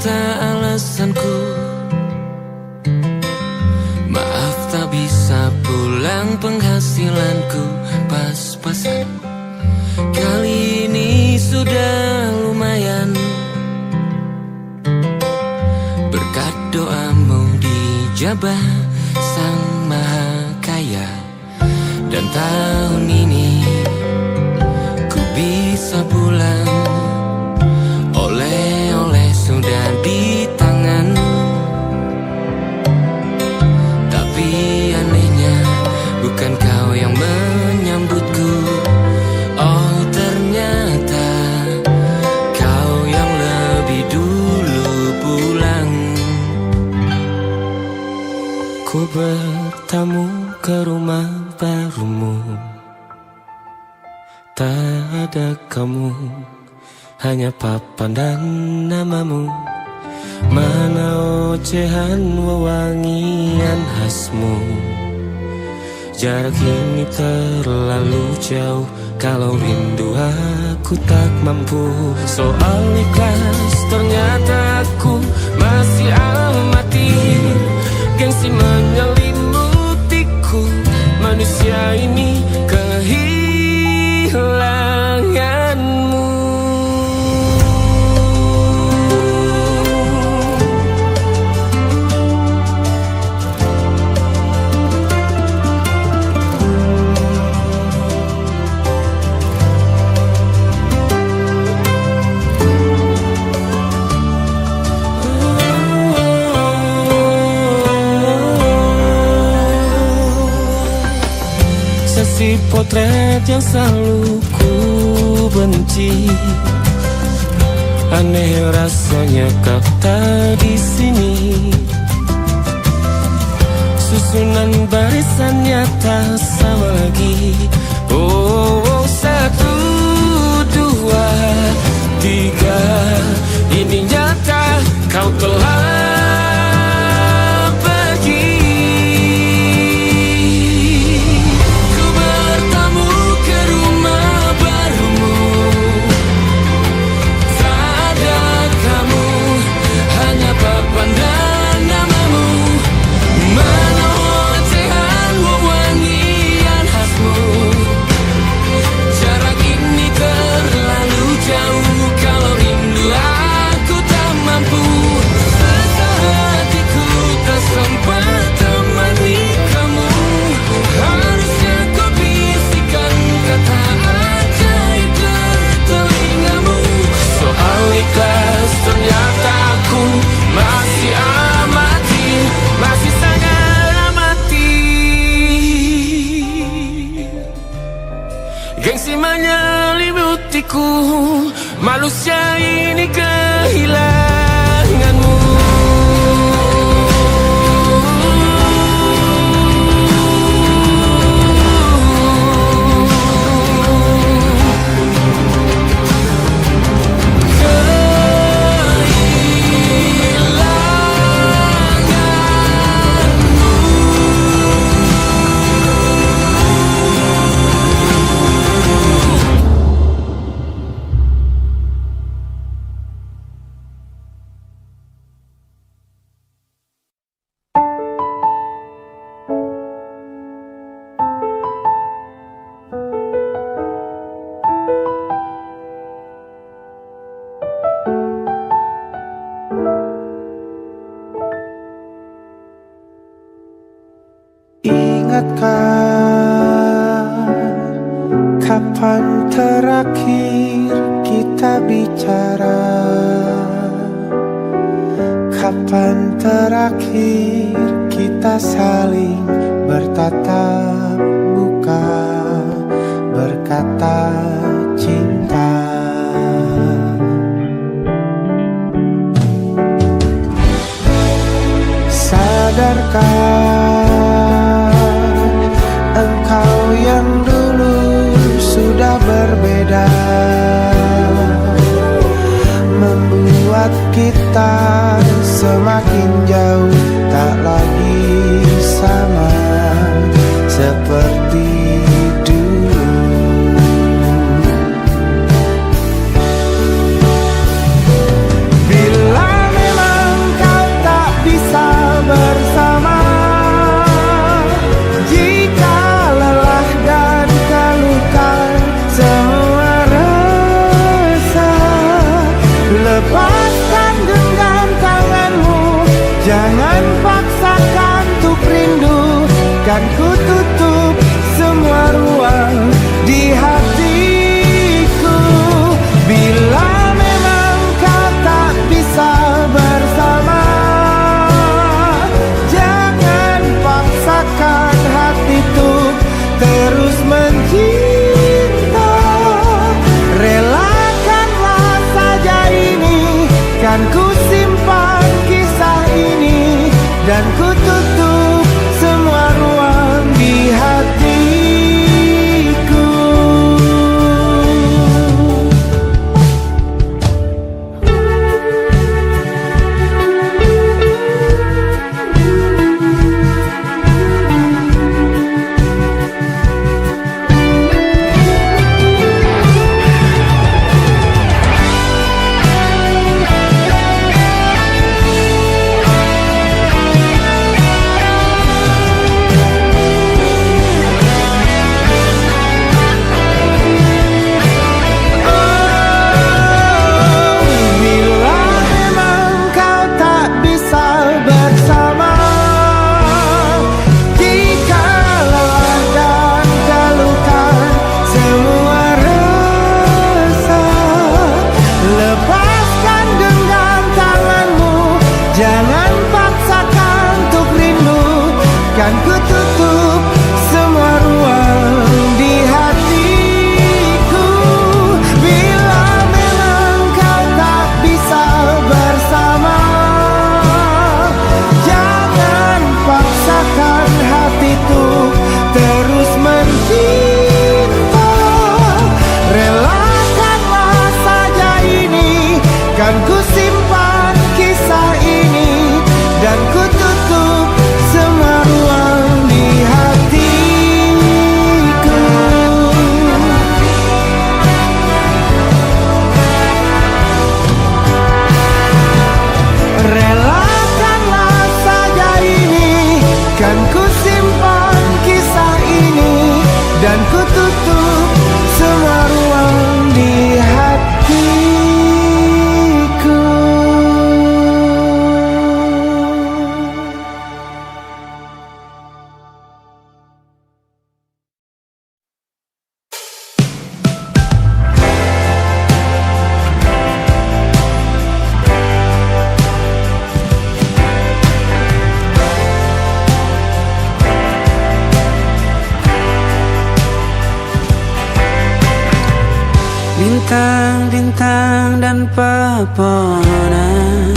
Ternyata alasanku, maaf tak bisa pulang, penghasilanku pas-pasan. Kali ini sudah lumayan, berkat doamu dijabah Sang Maha Kaya. Dan tahun ini ku bisa pulang, oleh-oleh sudah di tangan. Tapi anehnya bukan kau yang menyambutku. Oh ternyata kau yang lebih dulu pulang. Ku bertamu ke rumah barumu, tak ada kamu, hanya papan dan namamu. Mana ocehan wewangian khasmu. Jarak ini terlalu jauh, kalau rindu aku tak mampu. Soal ikhlas ternyata aku masih amati, gengsi menyelimutiku. Manusia ini kehilanganmu. Si potret yang selalu ku benci, aneh rasanya kau tak di sini. Susunan barisannya tak sama lagi. Oh, 1, 2, 3, ini nyata kau telah manusia ini kehilanganmu. Kapan terakhir kita bicara? Kapan terakhir kita saling bertatap muka, berkata cinta? Sadarkah engkau yang dulu sudah berbeda, membuat kita semakin jauh, tak lagi sama seperti dulu. Bila memang kan ku tutup semua ruang di hatiku. Bila memang kau tak bisa bersama, jangan paksakan hati tuh terus mencinta. Relakanlah saja ini, kan ku simpan kisah ini, dan ku tutup semua ruang di hatiku. Jangan paksakan untuk rindu, kan ku tutup semua ruang di hatiku. Bila memang kau tak bisa bersama, jangan paksakan hatiku terus mencinta. Relakanlah saja ini, kan ku simpan kisah ini, dan ku tutup semua ruang di hatiku. Relakanlah saja ini, kan ku simpan kisah ini, dan ku tutup semua ruang di hatiku. Bintang-bintang dan pepohonan,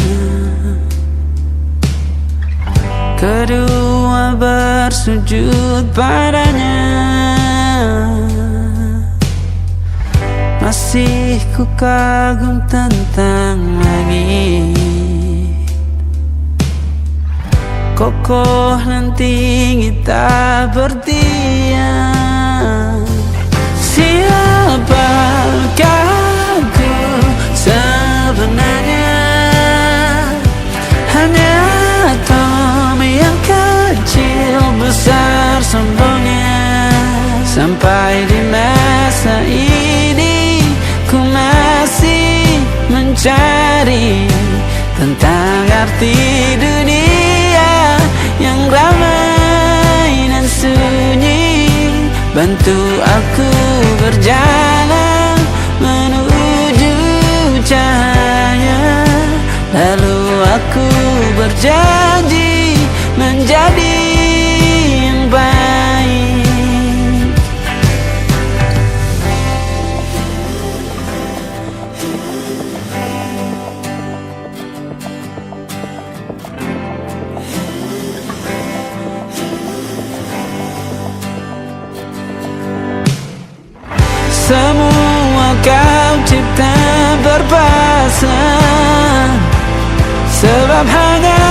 kedua bersujud padanya. Masih ku kagum tentang langit, kokoh dan tinggi tak berdiam. Siapakah aku sebenarnya? Hanya atom yang kecil besar sombongnya. Sampai di masa ini ku masih mencari tentang arti dunia yang ramai dan sunyi. Bantu aku berjalan menuju cahaya, lalu aku berjanji menjadi yang baik. Semua kau cipta berpasang, sebab hanya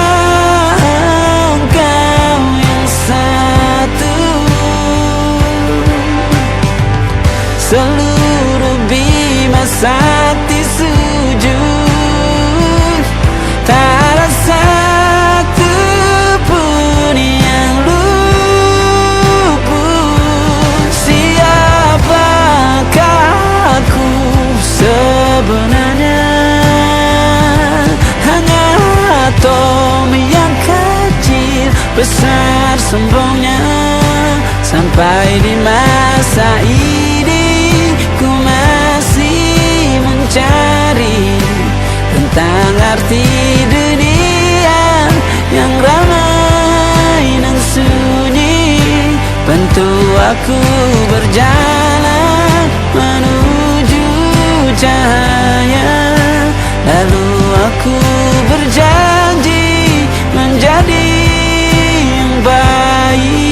engkau yang satu. Seluruh bima sakti sujud, tak ada satu pun yang luput. Siapakah aku sebenarnya? Hanya atom yang kecil besar sombongnya. Sampai di masa ini ku masih mencari tentang arti dunia yang ramai dan sunyi. Bantu aku berjalan menuju cahaya, lalu aku berjanji menjadi yang baik.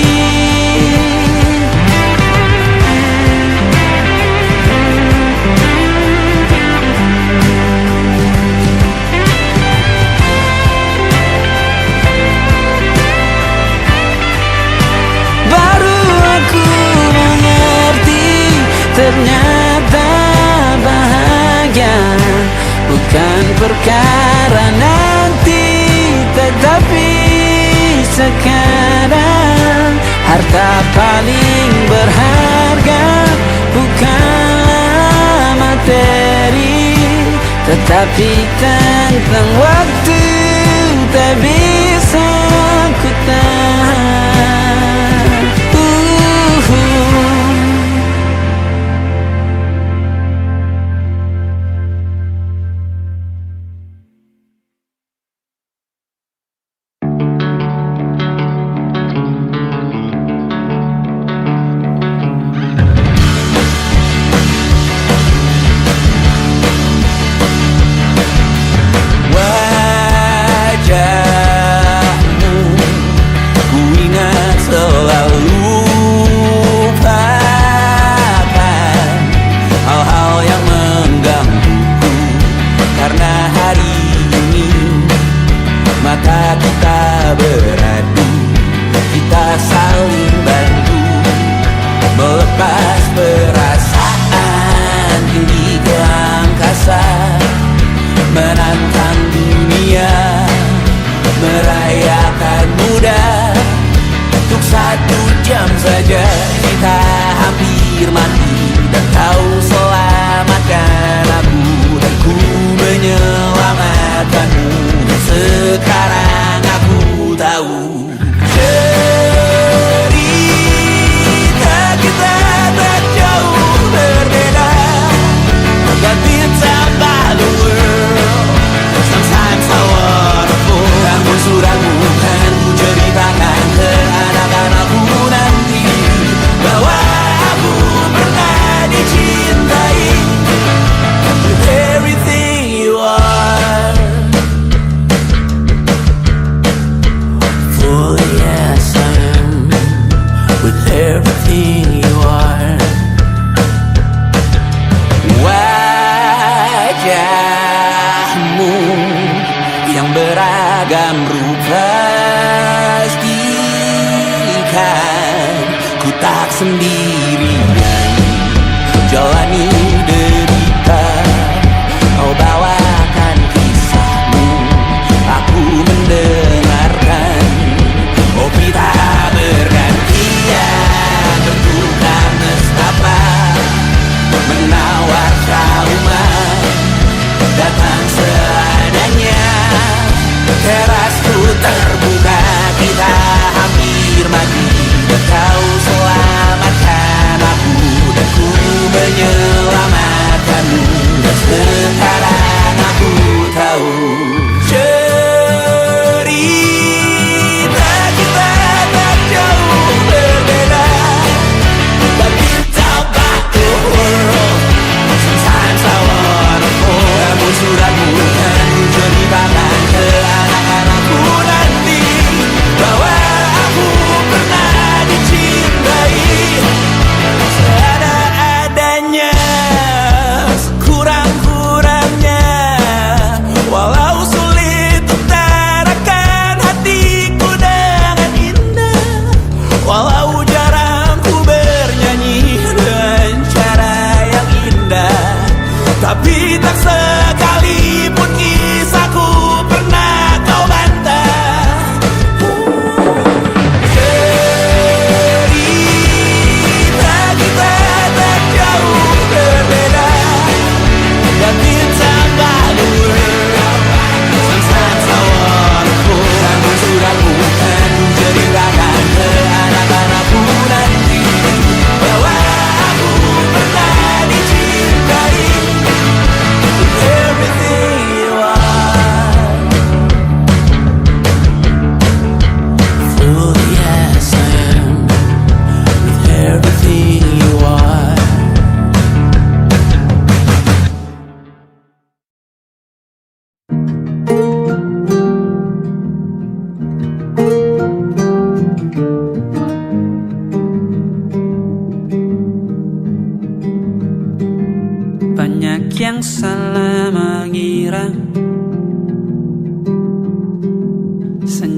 Baru aku mengerti, ternyata bahagia bukan perkara nanti, tetapi sekarang. Harta paling berharga bukanlah materi, tetapi tentang waktu tak bisa ku tahan. Terbuka, kita hampir mati, dan kau selamatkan.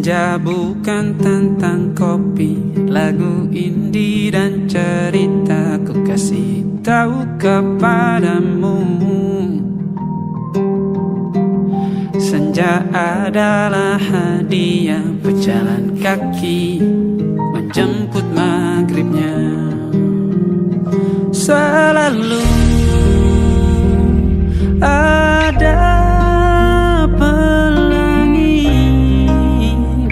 Senja bukan tentang kopi, lagu indie dan cerita ku kasih tahu kepadamu. Senja adalah hadiah berjalan kaki menjemput maghribnya. Selalu ada pelangi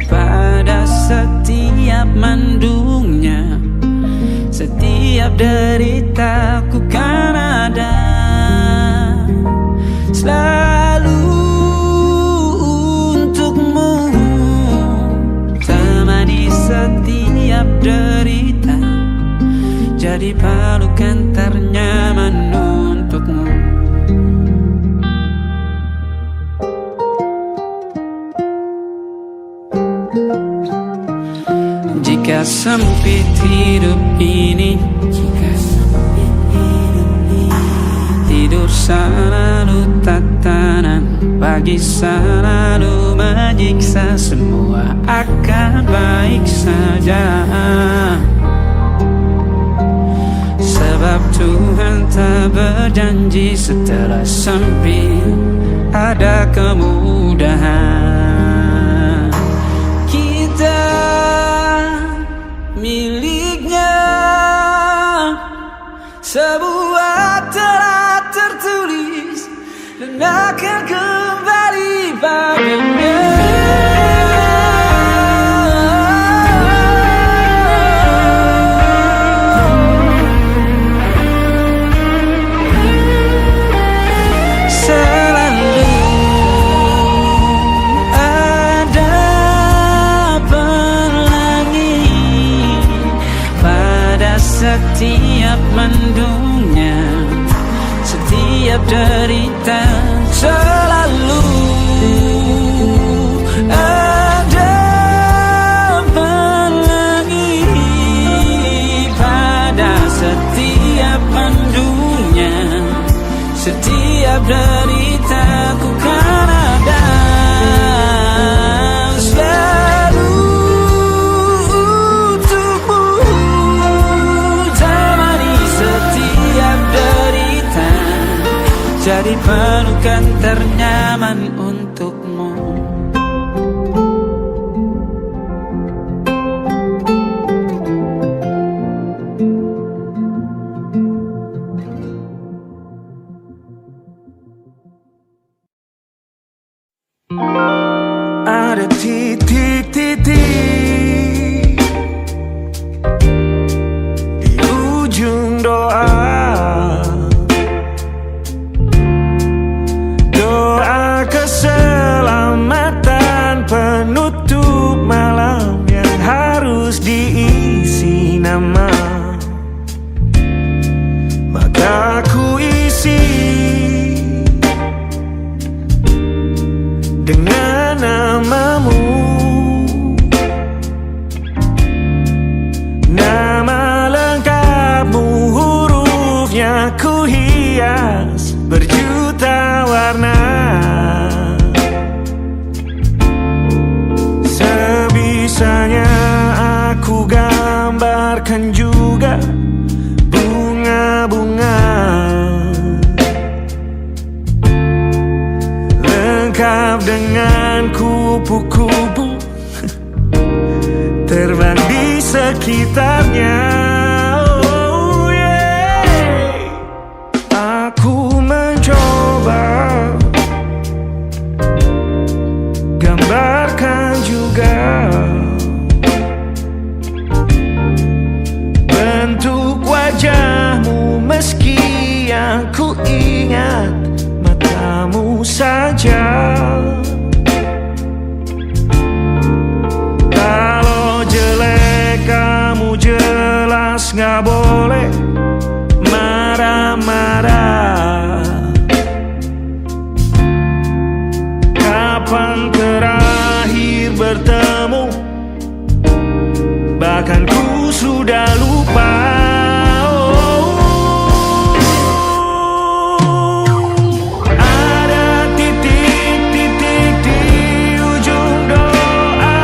pada setiap mendungnya. Setiap deritaku kan ada selalu untukmu, temani setiap derita, jadi pelukan ternyaman untukmu. Jika sempit hidup ini, tidur selalu tatanan, pagi selalu menyiksa, semua akan baik saja. Sebab Tuhan tak berjanji setelah sempit ada kemudahan. Kita miliknya sebuah telah tertulis dan akan kembali padanya. Setiap mendungnya, setiap derita, selalu ada pelangi pada setiap mendungnya. Setiap derita ku kan ada jadi pelukan ternyaman untukmu. Ada titik-titik di ujung doa, keselamatan penutup malam yang harus diisi nama. Maka ku isi dengan namamu, nama lengkapmu, hurufnya ku hias berjuta warna. Sebisanya aku gambarkan juga bunga-bunga, lengkap dengan kupu-kupu terbang di sekitarnya. Oh yeah. Aku mencoba gambarkan juga bentuk wajahmu, meski yang ku ingat matamu saja. Kalau jelek kamu jelas gak boleh marah-marah. Kapan terakhir bertemu, bahkan ku sudah lupa. Ada titik-titik di ujung doa.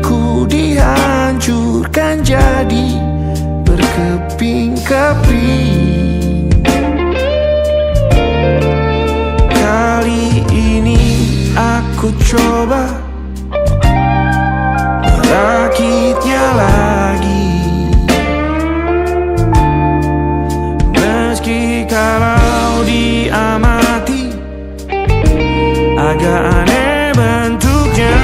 Ku dihancurkan jadi berkeping-keping. Kali ini aku coba merakitnya lagi. Meski kalau diamati agak aneh bentuknya.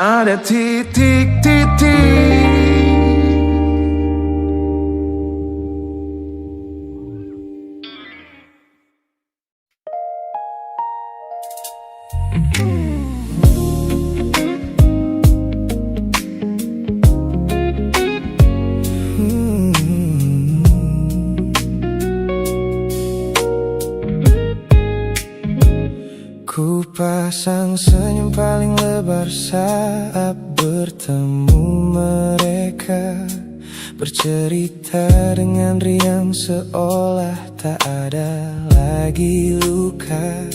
Ada titik-titik. Ku pasang senyum paling lebar saat bertemu mereka, bercerita dengan riang seolah tak ada lagi luka.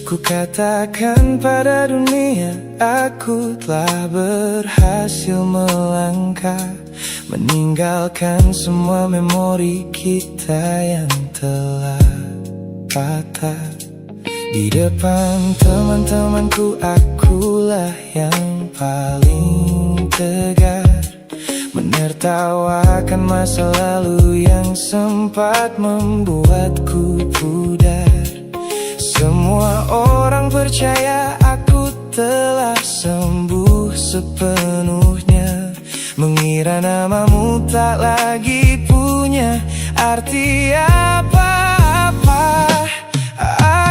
Ku katakan pada dunia aku telah berhasil melangkah, meninggalkan semua memori kita yang telah patah. Di depan teman-temanku akulah yang paling tegar, menertawakan masa lalu yang sempat membuatku pudar. Semua orang percaya aku telah sembuh sepenuhnya, mengira namamu tak lagi punya arti apa-apa.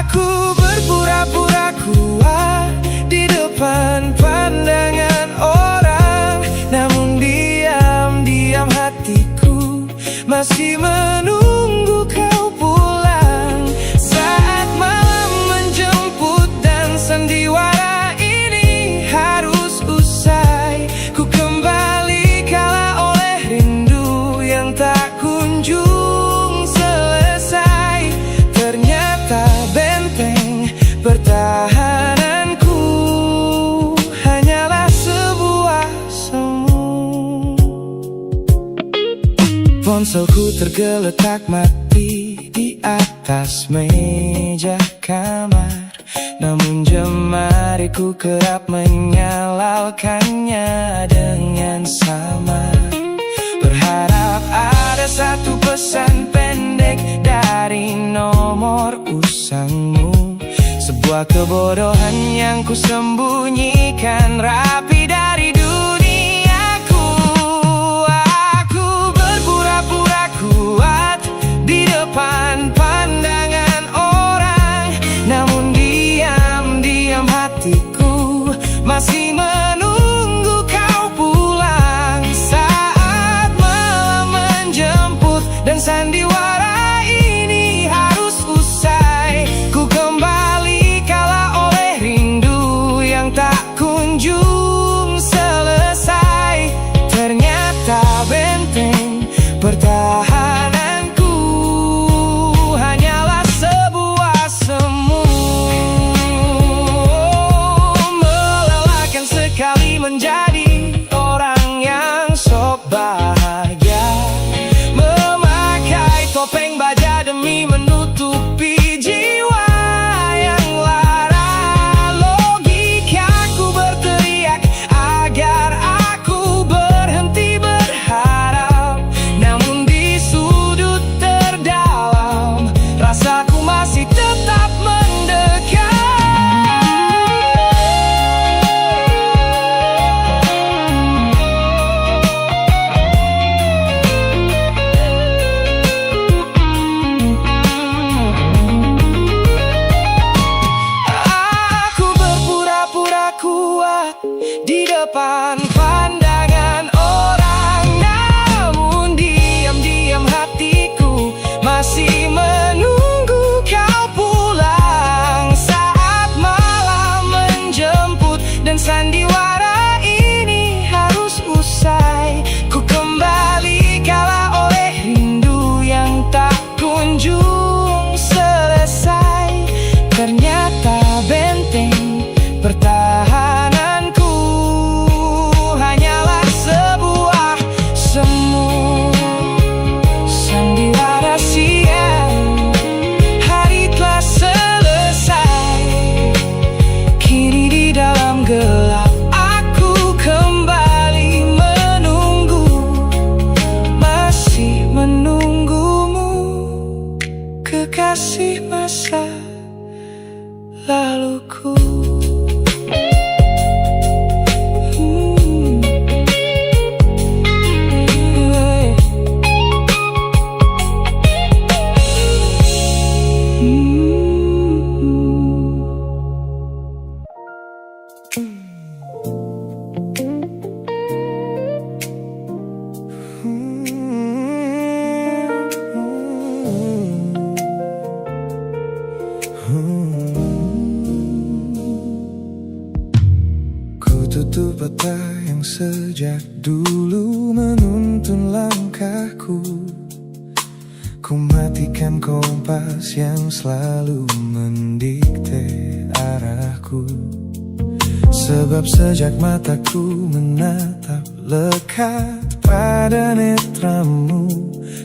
Aku berpura-pura kuat di depan pandangan orang, namun diam-diam hatiku masih menunggu kau pulang. Saat malam menjemput dan sandiwara ini harus usai, ku kembali kalah oleh rindu yang tak kunjung selesai. Ternyata benteng pertahananku hanyalah sebuah semu. Ponselku tergeletak mati di atas meja kamar, namun jemariku kerap menyalakannya dengan sama. Berharap ada satu pesan pendek dari nomor usangmu, sebuah kebodohan yang ku sembunyikan rapi dari duniaku. Aku berpura-pura kuat di depan pandangan orang, namun diam-diam hatiku masih menunggu kau pulang. Saat malam menjemput dan sandiwara ini harus usai, ku kembali kalah oleh rindu yang tak kunjung selesai. Ternyata benteng pertahananku hanyalah sebuah semu. Melelahkan sekali menjadi orang yang sok bahagia, masih masa laluku. Ku tutup mata yang sejak dulu menuntun langkahku. Ku matikan kompas yang selalu mendikte arahku. Sebab sejak mataku menatap lekat pada netramu,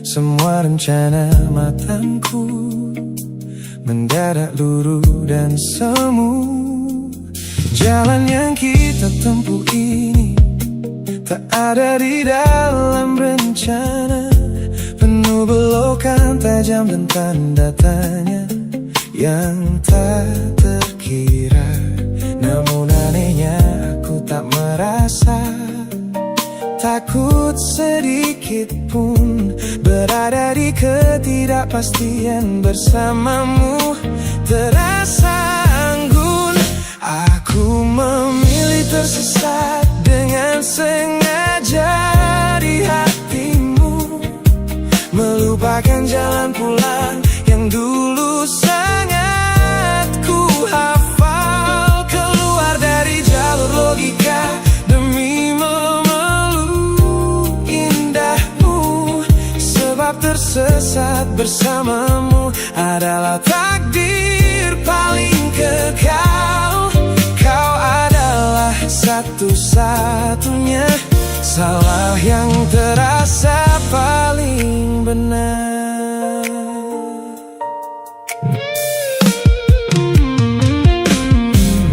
semua rencana matangku mendadak luruh dan semu. Jalan yang kita tempuh ini tak ada di dalam rencana, penuh belokan tajam dan tanda tanya yang tak terkira. Namun anehnya aku tak merasa takut sedikit pun berada di ketidakpastian bersamamu. Terasa anggun, aku memilih tersesat dengan sengaja di hatimu, melupakan jalan pulang yang dulu sangat ku hafal. Keluar dari jalur logika demi memeluk indahmu, sebab tersesat bersamamu adalah takdir paling kekal. Kau adalah satu-satunya salah yang terasa paling benar.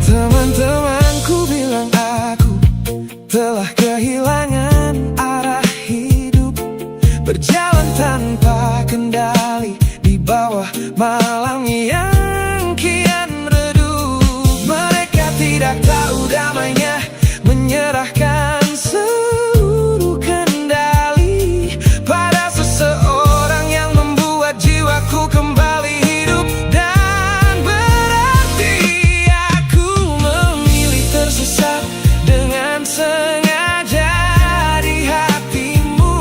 Teman-temanku bilang aku telah kehilangan arah hidup, berjalan tanpa kendali di bawah malam yang kian redup. Mereka tidak tahu damainya menyerahkan seluruh kendali pada seseorang yang membuat jiwaku kembali hidup dan berarti. Aku memilih tersesat dengan sengaja di hatimu,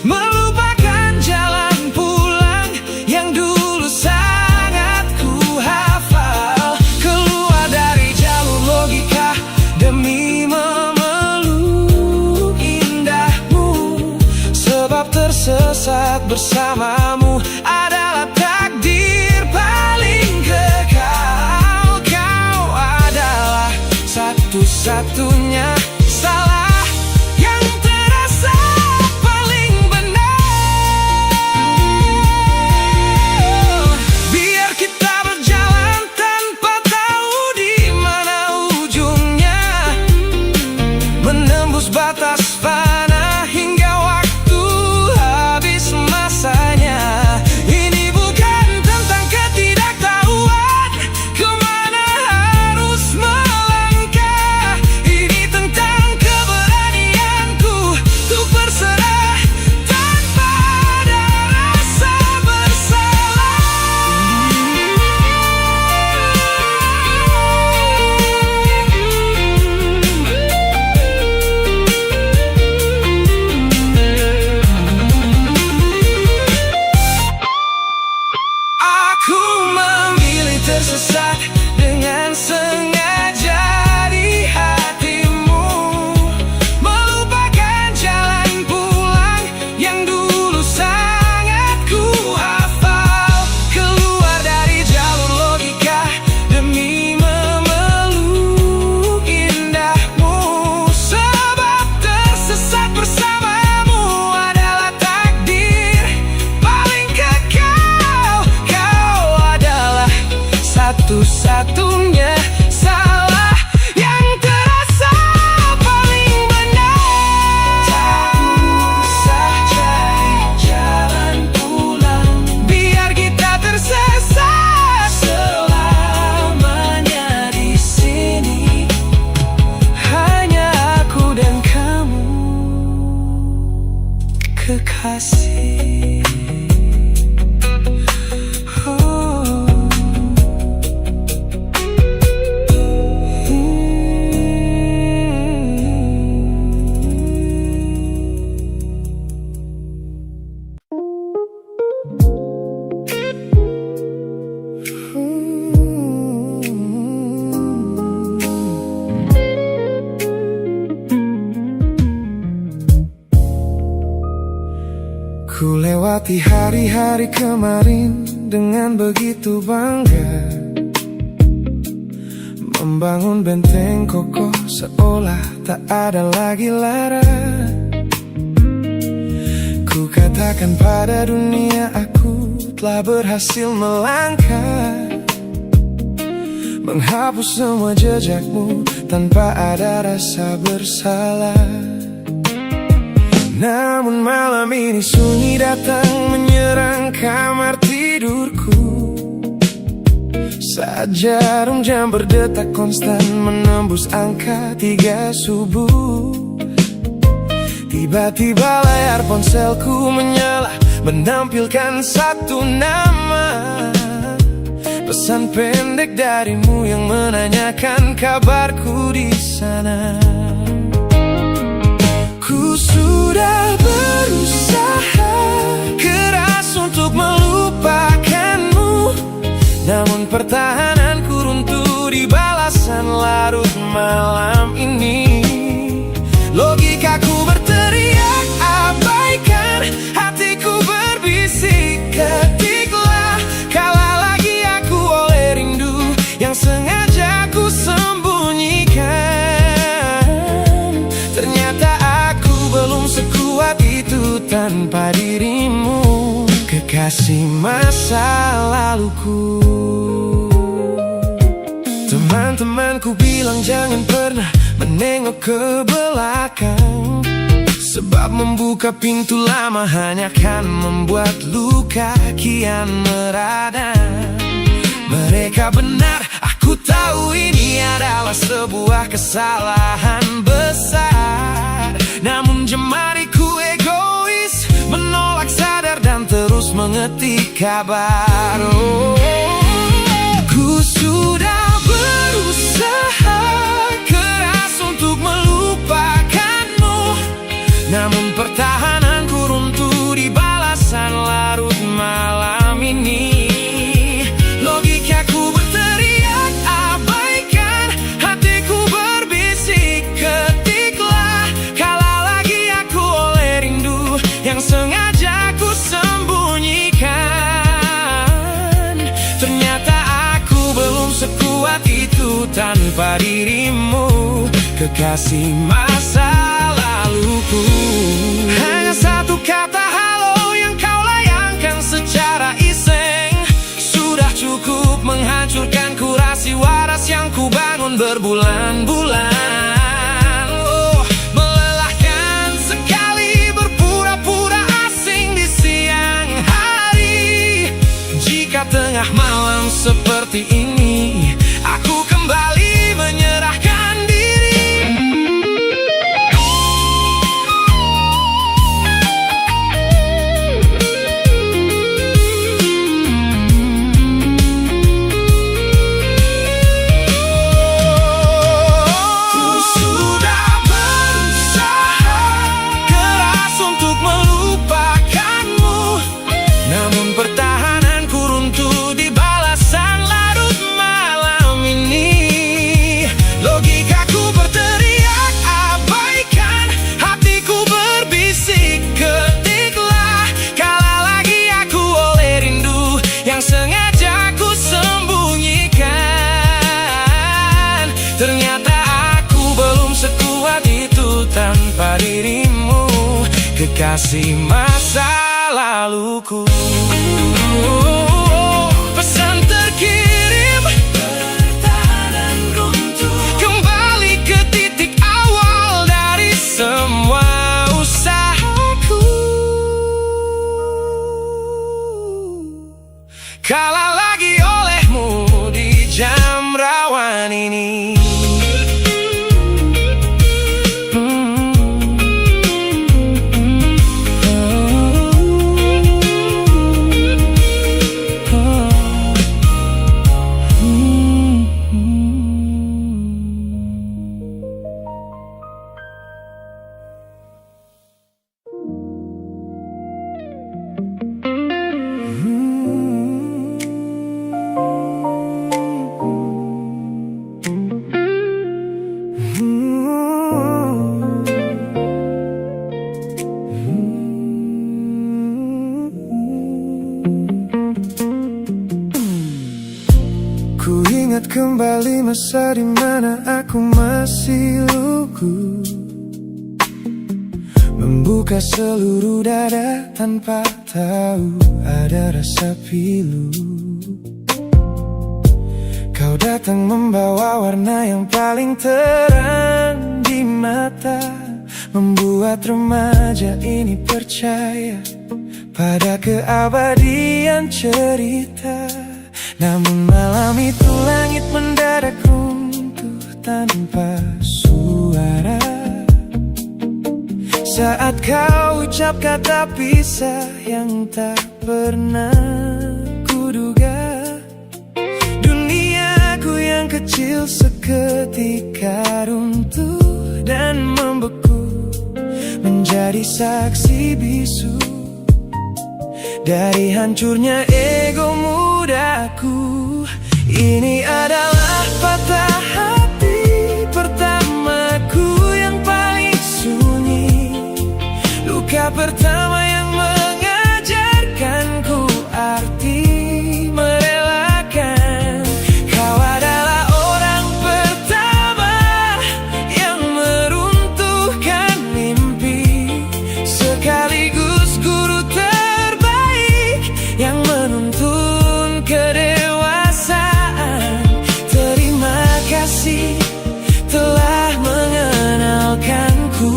melupakan jalan pulang yang dulu sangat ku hafal. Keluar dari jalur logika demi memeluk indahmu, sebab tersesat bersamamu adalah takdir paling kekal. Kau adalah satu-satunya salah yang terasa paling benar. Biar kita berjalan tanpa tahu di mana ujungnya, menembus batas fana hingga waktu habis masanya. Ini bukan tentang ketidaktahuan kemana harus melangkah, ini tentang kekasih. Ku lewati hari-hari kemarin dengan begitu bangga, membangun benteng kokoh seolah tak ada lagi lara. Ku katakan pada dunia aku telah berhasil melangkah, menghapus semua jejakmu tanpa ada rasa bersalah. Namun malam ini sunyi datang menyerang kamar tidurku. Saat jarum jam berdetak konstan menembus angka 3 subuh. Tiba-tiba layar ponselku menyala, menampilkan satu nama. Pesan pendek darimu yang menanyakan kabarku di sana. Ku sudah berusaha keras untuk melupakanmu, namun pertahananku runtuh di balasan larut malam ini. Logikaku berteriak abaikan, hatiku berbisik ketiklah. Kalah lagi aku oleh rindu yang sengaja ku sembunyikan. Belum sekuat itu tanpa dirimu, kekasih masa laluku. Teman-temanku bilang jangan pernah menengok ke belakang, sebab membuka pintu lama hanya akan membuat luka kian meradang. Mereka benar, aku tahu ini adalah sebuah kesalahan besar. Namun jemariku egois, menolak sadar dan terus mengetik kabar. Ku sudah berusaha keras untuk melupakanmu, namun pertahananku runtuh di balasan larut malam ini. Logikaku berteriak abaikan, hatiku berbisik ketiklah. Kalah lagi aku oleh rindu yang sengaja ku sembunyikan. Ternyata aku belum sekuat itu tanpa dirimu, kekasih masa laluku. Hanya satu kata halo yang kau layangkan secara iseng sudah cukup menghancurkan kurasi waras yang ku bangun berbulan-bulan. Oh, melelahkan sekali berpura-pura asing di siang hari. Jika tengah malam seperti ini aku kembali menyerahkan diri. Pertahananku runtuh di balasan larut malam ini. Logikaku berteriak abaikan, hatiku berbisik ketiklah. Kalah lagi aku oleh rindu yang sengaja ku sembunyikan. Ternyata aku belum sekuat itu tanpa dirimu, kekasih masa laluku. Pesan terkirim, pertahanan runtuh, kembali ke titik awal dari semua usahaku. Kalah lagi olehmu di jam rawan ini. Ingat kembali masa dimana aku masih lugu, membuka seluruh dada tanpa tahu ada rasa pilu. Kau datang membawa warna yang paling terang di mata, membuat remaja ini percaya pada keabadian cerita. Namun malam itu langit mendadak runtuh tanpa suara saat kau ucap kata pisah yang tak pernah kuduga. Duniaku yang kecil seketika runtuh dan membeku, menjadi saksi bisu dari hancurnya ego mudaku. Ini adalah patah hati pertamaku yang paling sunyi, luka pertama yang mengajarkanku arti merelakan. Kau adalah orang pertama yang meruntuhkan mimpi, sekaligus guru terbaik yang menuntun kedewasaan. Terima kasih telah mengenalkanku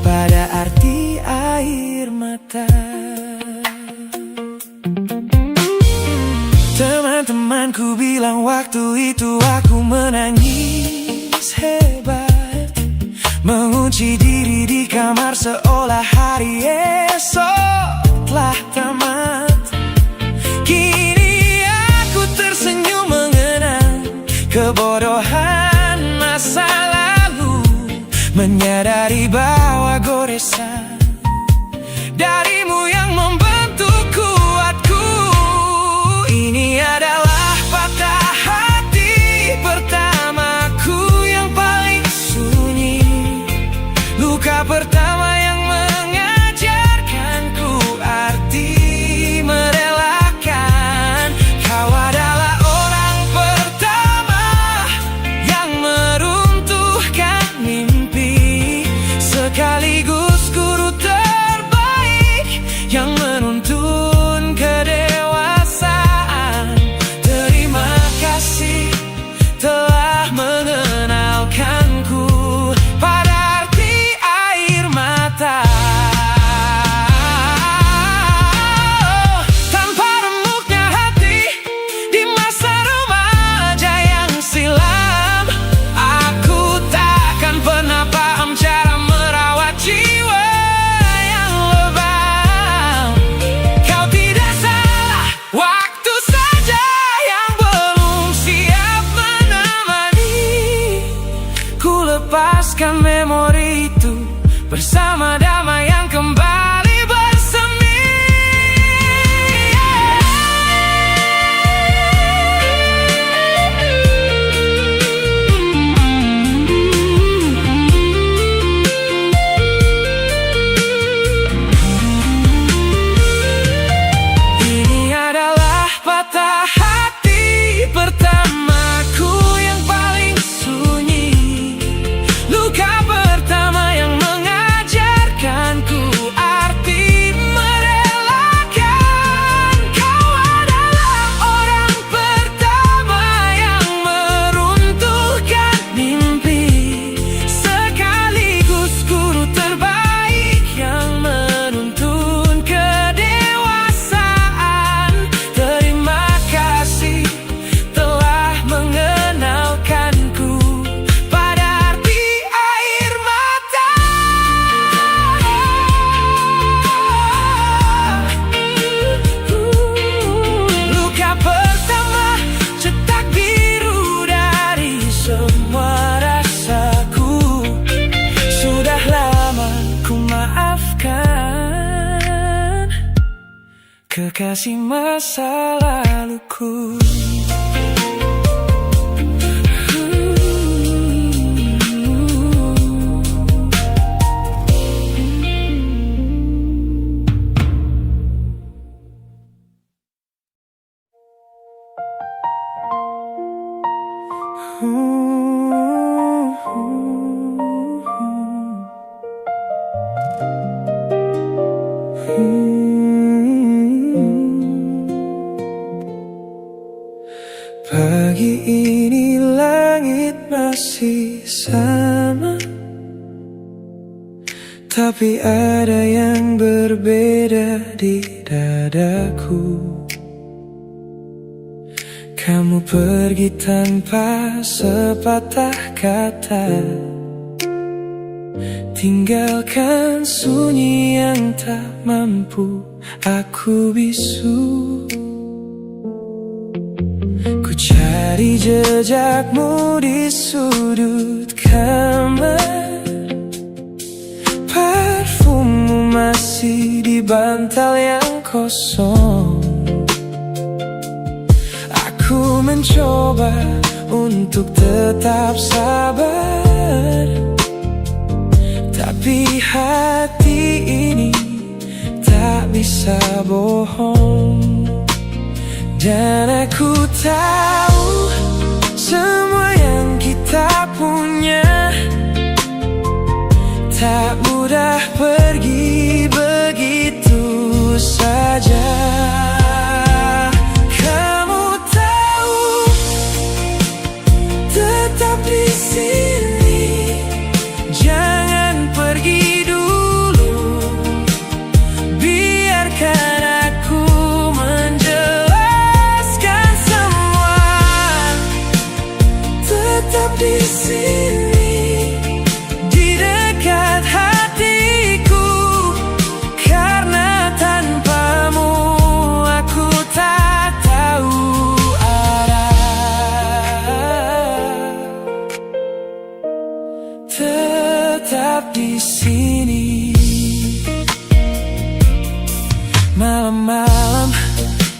pada arti air mata. Teman-temanku bilang waktu itu aku menangis hebat, mengunci diri di kamar seolah hari esok telah tamat. Kini aku tersenyum mengenang kebodohan masa lalu, menyadari bahwa goresan darimu yang membentuk kuatku. Ini adalah patah hati pertamaku yang paling sunyi, luka pertama yang mengajarkanku arti merelakan. Kau adalah orang pertama yang meruntuhkan mimpi, sekaligus guru terbaik yang menuntun kedewasaan. Terima kasih telah mengenalkanku pada arti air mata. Tanpa remuknya hati di masa remaja yang silam, aku takkan pernah paham cara merawat jiwa yang lebam. Kau tidak salah, waktu saja yang belum siap menemani. Ku lepaskan memori itu bersama damai yang kembali bersemi. Ini adalah patah hati pertamaku yang paling sunyi, luka pertama yang mengajarkanku arti merelakan. Kau adalah orang pertama yang meruntuhkan mimpi, sekaligus guru terbaik yang menuntun kedewasaan. Terima kasih telah mengenalkanku pada arti air mata. Luka pertama, cetak biru dari semua rasaku. Sudah lama ku maafkan kekasih masa laluku. ini langit masih sama, tapi ada yang berbeda di dadaku. Kamu pergi tanpa sepatah kata, tinggalkan sunyi yang tak mampu aku bisu. Ku cari jejakmu di sudut kamar, parfummu masih di bantal yang kosong. Aku mencoba untuk tetap sabar, tapi hati ini tak bisa bohong. Dan aku tahu semua yang kita punya tak mudah pergi begitu saja. Kamu tahu, tetap di sini, jangan pergi dulu. Biarkan aku menjelaskan semua. Tetap di sini, di dekat hatiku, karena tanpamu aku tak tahu arah. Tetap di sini. Malam-malam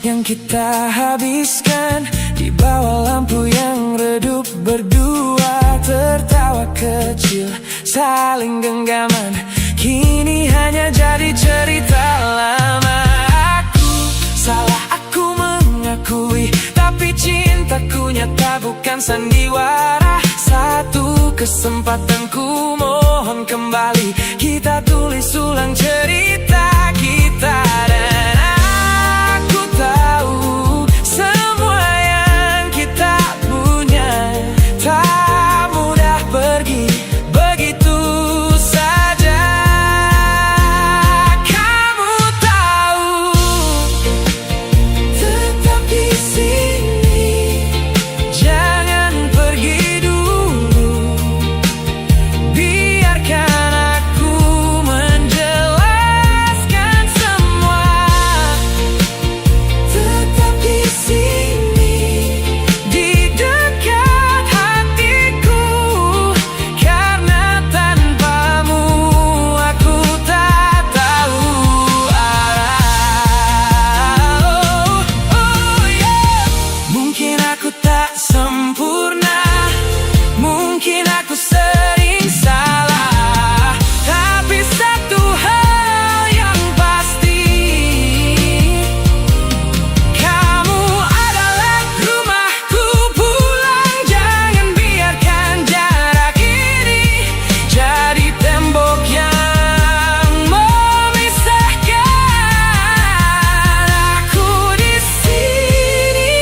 yang kita habiskan di bawah lampu yang redup, berdua tertawa kecil, saling genggaman, kini hanya jadi cerita lama. Aku salah, aku mengakui, tapi cintaku nyata bukan sandiwara. Satu kesempatan ku mohon kembali, kita tulis ulang cerita kita. Dan aku tahu semua yang kita punya tak mudah pergi begitu saja. Kamu tahu, tetap di sini, jangan pergi dulu. Biarkan aku menjelaskan semua. Tetap di sini, di dekat hatiku, karena tanpamu aku tak tahu arah. Oh yeah. Mungkin aku tak sempurna, mungkin aku sering salah, tapi satu hal yang pasti, kamu adalah rumahku. Pulang, jangan biarkan jarak ini jadi tembok yang memisahkan. Aku di sini,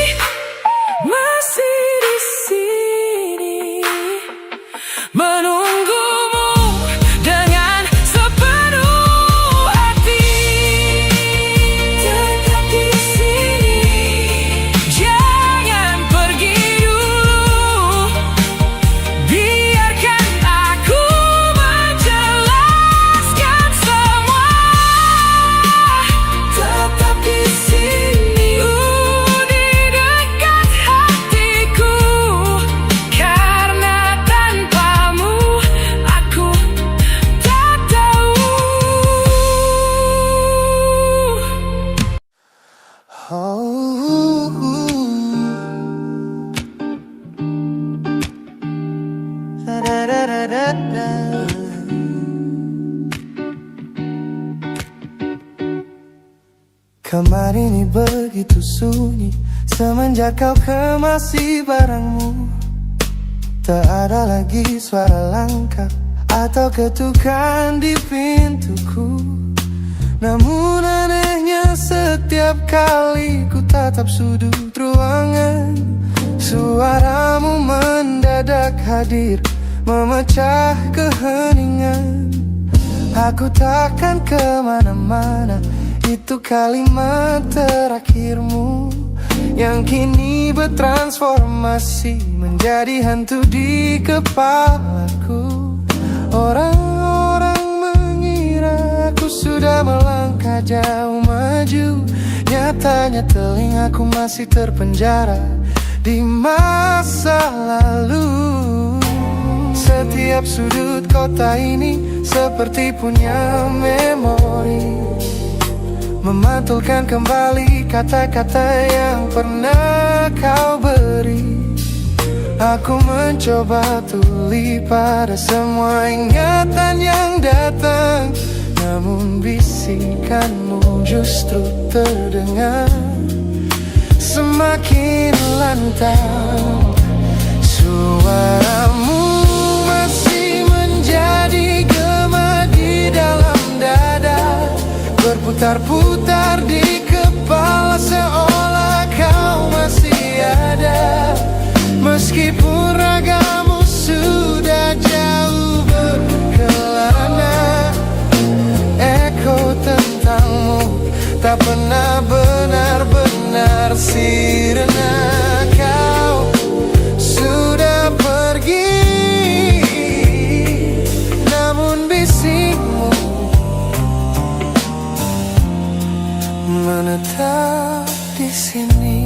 masih di sini, menunggumu dengan sepenuh hati. Tetap di sini, jangan pergi dulu. Biarkan aku menjelaskan semua. Tetap di sini, di dekat hatiku, karena tanpamu aku tak tahu. Kamar ini begitu sunyi semenjak kau kemasi barangmu. Tak ada lagi suara langkah atau ketukan di pintuku. Namun anehnya setiap kali ku tatap sudut ruangan, Suaramu mendadak hadir, memecah keheningan. Aku takkan kemana-mana, itu kalimat terakhirmu yang kini bertransformasi menjadi hantu di kepalaku. Orang-orang mengira aku sudah melangkah jauh maju, nyatanya telingaku masih terpenjara di masa lalu. Setiap sudut kota ini seperti punya memori, memantulkan kembali kata-kata yang pernah kau beri. Aku mencoba tuli pada semua ingatan yang datang, namun bisikanmu justru terdengar semakin lantang. Suaramu masih menjadi gema di dalam dada, berputar-putar di kepala seolah kau masih ada. Meskipun ragamu sudah jauh berkelana, eko tentangmu tak pernah benar-benar sirna. Kau sudah pergi, namun bisikmu menetap di sini.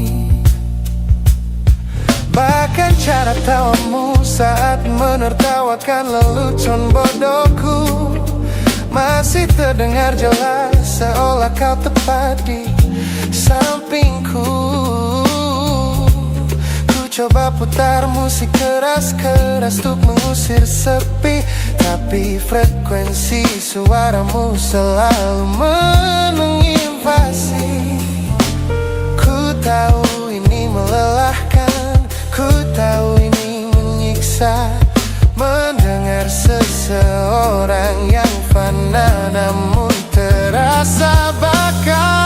Bahkan cara tawamu saat menertawakan lelucon bodohku masih terdengar jelas, seolah kau tepat di sampingku. Ku coba putar musik keras-keras untuk mengusir sepi, tapi frekuensi suaramu selalu menginvasi. Ku tahu ini melelahkan, ku tahu ini menyiksa, mendengar seseorang yang fana namun terasa bakal.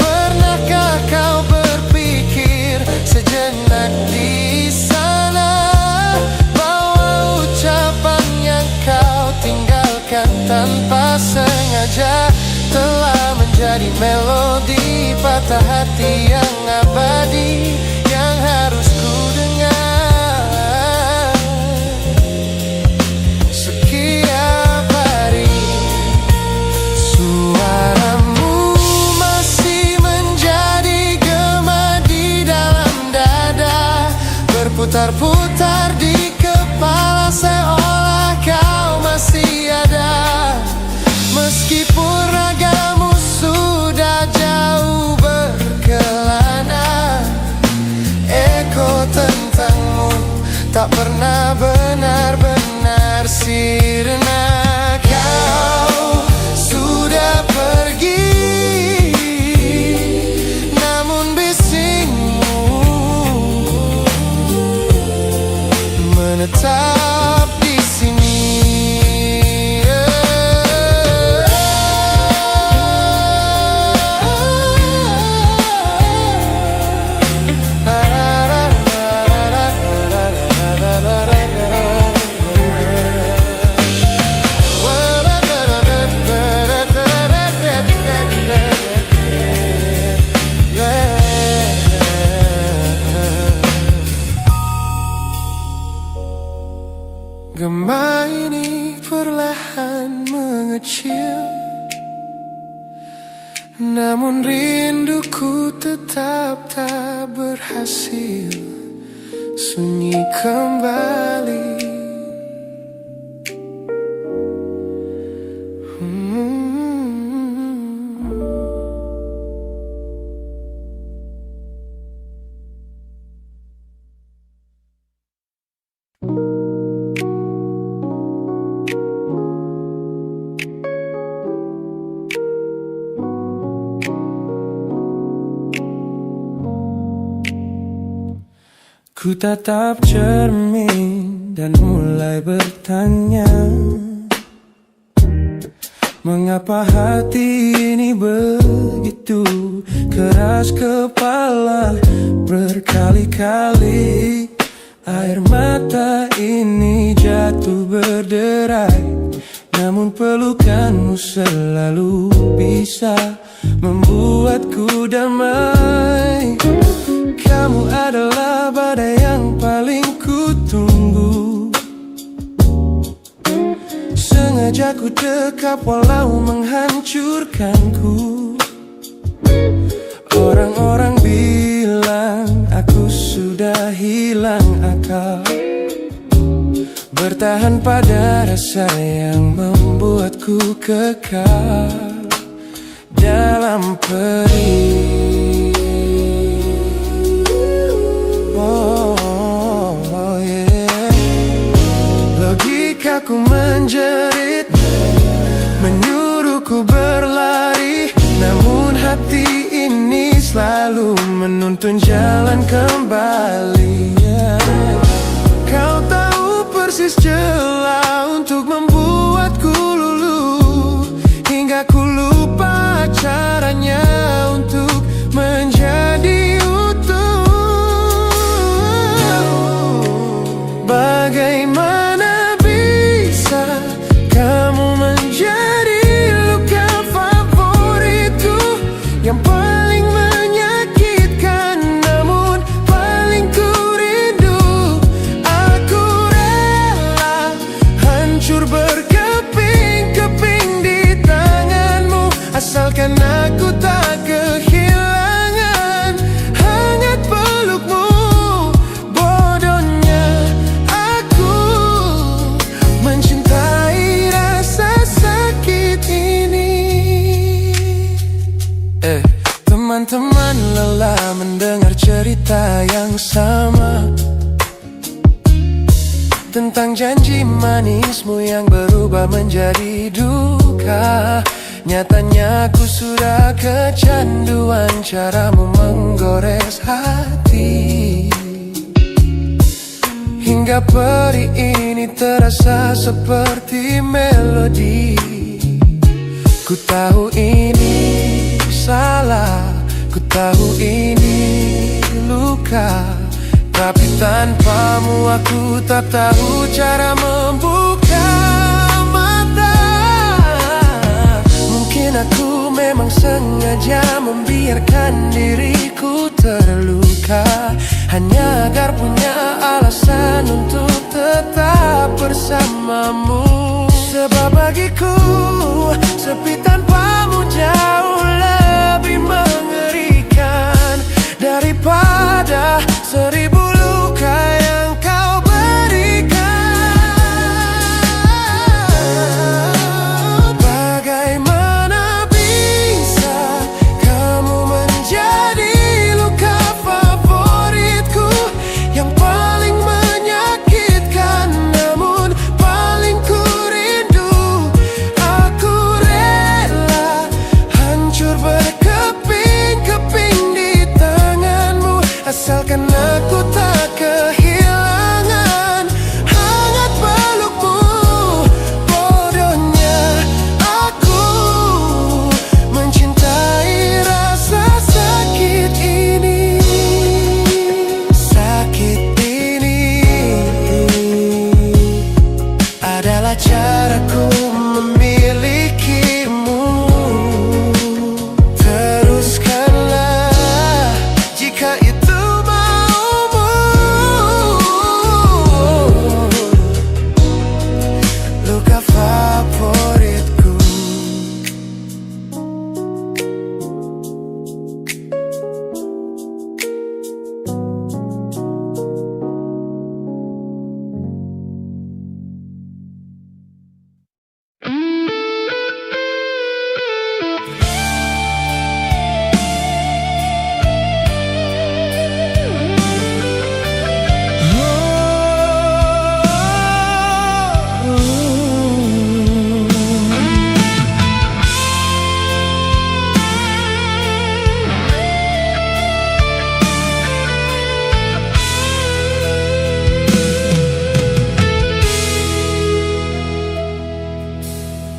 Pernahkah kau berpikir sejenak di sana bahwa ucapan yang kau tinggalkan tanpa sengaja telah menjadi melodi patah hati yang abadi yang harus ku dengar setiap hari. Suaramu masih menjadi gema di dalam dada, berputar-putar di kepala seolah kau masih ada. Meskipun ragamu sudah jauh berkelana, eko tentangmu tak pernah benar-benar sirna. Kau sudah pergi, namun bisikmu menetap di sini. Gema ini perlahan mengecil, namun rinduku tetap tak berhasil sunyi kembali. Ku tatap cermin dan mulai bertanya, mengapa hati ini begitu keras kepala berkali-kali. Air mata ini jatuh berderai, namun pelukanmu selalu bisa membuatku damai. Kamu adalah badai yang paling kutunggu. Sengaja ku dekap walau menghancurkanku. Orang-orang bilang aku sudah hilang akal, bertahan pada rasa yang membuatku kekal dalam perih. Oh, yeah. Logikaku menjerit, menyuruhku berlari, namun hati ini selalu menuntun jalan kembali. Kau tahu persis celah untuk membuatku luluh, hingga ku lupa caranya untuk menjadi utuh. Bagaimana bisa kamu menjadi luka favoritku yang paling menyakitkan, namun paling ku rindu. Aku rela hancur berkeping-keping di tanganmu, asalkan aku tak kehilangan hangat pelukmu. Bodohnya aku mencintai rasa sakit ini. Teman-teman lelah mendengar cerita yang sama tentang janji manismu yang berubah menjadi duka. Nyatanya aku sudah kecanduan caramu menggores hati, hingga perih ini terasa seperti melodi. Ku tahu ini salah, ku tahu ini luka, tapi tanpamu aku tak tahu cara membuka mata. Mungkin aku memang sengaja membiarkan diriku terluka, hanya agar punya alasan untuk tetap bersamamu. Sebab bagiku sepi tanpamu jauh lebih mengerikan daripada 1000 luka yang kau berikan. Bagaimana bisa kamu menjadi luka favoritku yang paling menyakitkan, namun paling ku rindu. Aku rela hancur berkeping-keping di tanganmu, asalkan aku tak kehilangan hangat pelukmu. Bodohnya aku mencintai rasa sakit ini. Sakit ini adalah caraku memilikimu. Teruskanlah jika itu maumu. Luka favoritku.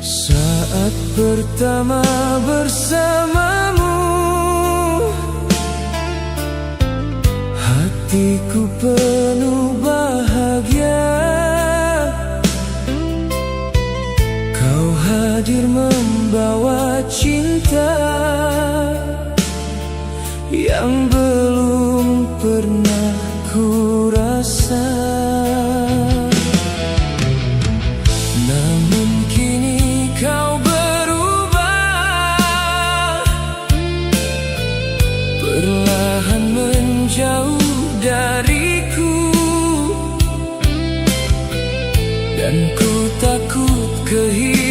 Saat pertama bersamamu, hatiku penuh bahagia. Kau hadir membawa cinta yang belum pernah ku rasa. Namun kini kau berubah, perlahan menjauh dariku, dan ku takut kehilangan